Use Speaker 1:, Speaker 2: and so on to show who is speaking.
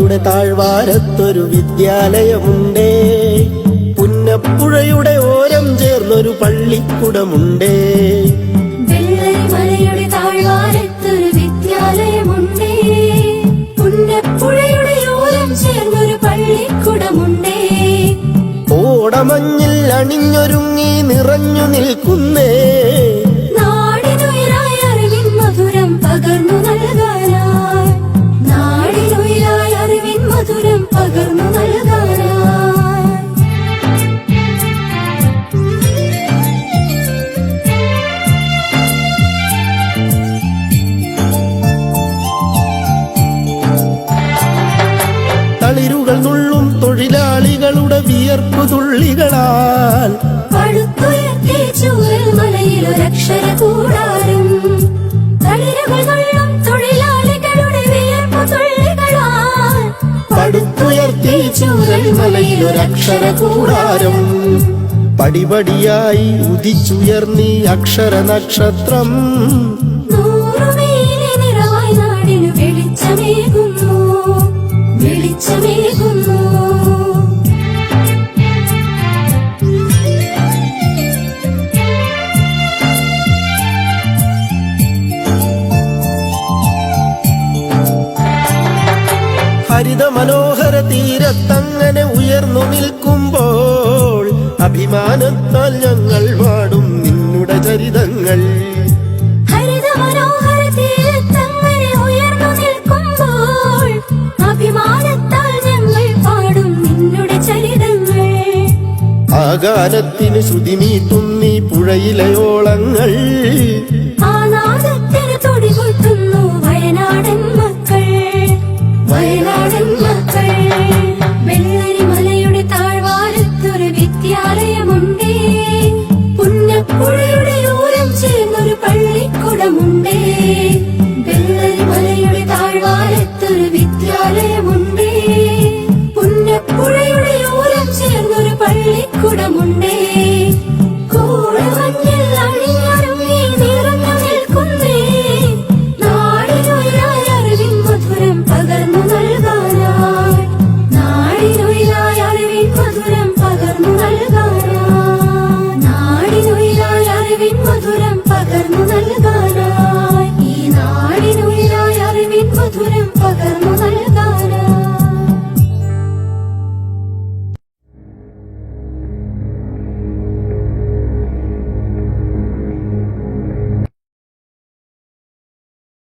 Speaker 1: മലയുടെ താഴ്വാരത്തൊരു വിദ്യാലയമുണ്ടേ. പുന്നപ്പുഴയുടെ ഓരം ചേർന്നൊരു പള്ളിക്കുടമുണ്ടേ.
Speaker 2: മലയുടെ താഴ്വാരത്തൊരു വിദ്യാലയമുണ്ടേ. പുന്നപ്പുഴയുടെ ഓരം ചേർന്നൊരു പള്ളിക്കുടമുണ്ടേ.
Speaker 1: ഓടമഞ്ഞിൽ അണിഞ്ഞൊരുങ്ങി നിറഞ്ഞു നിൽക്കുന്നേ.
Speaker 2: നാടിനുയിരായി അറിവിൻ മധുരം പകർന്നു നൽകാനായി. നാടിനുയിരായി അറിവിൻ മധുരം പകർന്നു നൽകാനായി.
Speaker 1: തളിരുകൾ നുള്ളും തൊഴിലാളികളുടെ വിയർപ്പു തുള്ളികളാൽ
Speaker 2: പടുത്തുയർത്തി ചൂരൽമലയിലൊരക്ഷര കൂടാരം. തളിരുകൾ നുള്ളും തൊഴിലാളികളുടെ വിയർപ്പു തുള്ളികളാൽ
Speaker 1: പടുത്തുയർത്തി ചൂരൽമലയിലൊരക്ഷര കൂടാരം. പടിപടിയായി ഉദിച്ചുയർന്നീ അക്ഷര നക്ഷത്രം.
Speaker 2: നൂറുമേനി നിറവായി നാടിനു വെളിച്ചമേകുന്നു, വെളിച്ചമേകുന്നു.
Speaker 1: ഹരിത മനോഹര തീരത്തങ്ങനെ ഉയർന്നു നിൽക്കുമ്പോൾ അഭിമാനത്താൽ ഞങ്ങൾ പാടും നിന്നുടെ ചരിതങ്ങൾ.
Speaker 2: ഹരിത മനോഹര തീരത്തങ്ങനെ ഉയർന്നു നിൽക്കുമ്പോൾ അഭിമാനത്താൽ ഞങ്ങൾ പാടും നിന്നുടെ ചരിതങ്ങൾ.
Speaker 1: ആ ഗാനത്തിന് ശ്രുതിമീട്ടുന്നീ പുഴയിലെ ഓളങ്ങൾ.
Speaker 2: ആ നാദത്തിന് തുടികൊട്ടുന്നു വയനാടൻ മക്കൾ, വയനാടൻ മക്കൾ. വെള്ളരിമലയുടെ താഴ്വാരത്തൊരു വിദ്യാലയമുണ്ടേ. പുന്നപ്പുഴയുടെ ഓരം ചേർന്നൊരു പള്ളിക്കുടമുണ്ടേ. വെള്ളരിമലയുടെ താഴ്വാരത്തൊരു വിദ്യാലയമുണ്ടേ. പുന്നപ്പുഴയുടെ ഓരം ചേർന്നൊരു പള്ളിക്കുടമുണ്ടേ.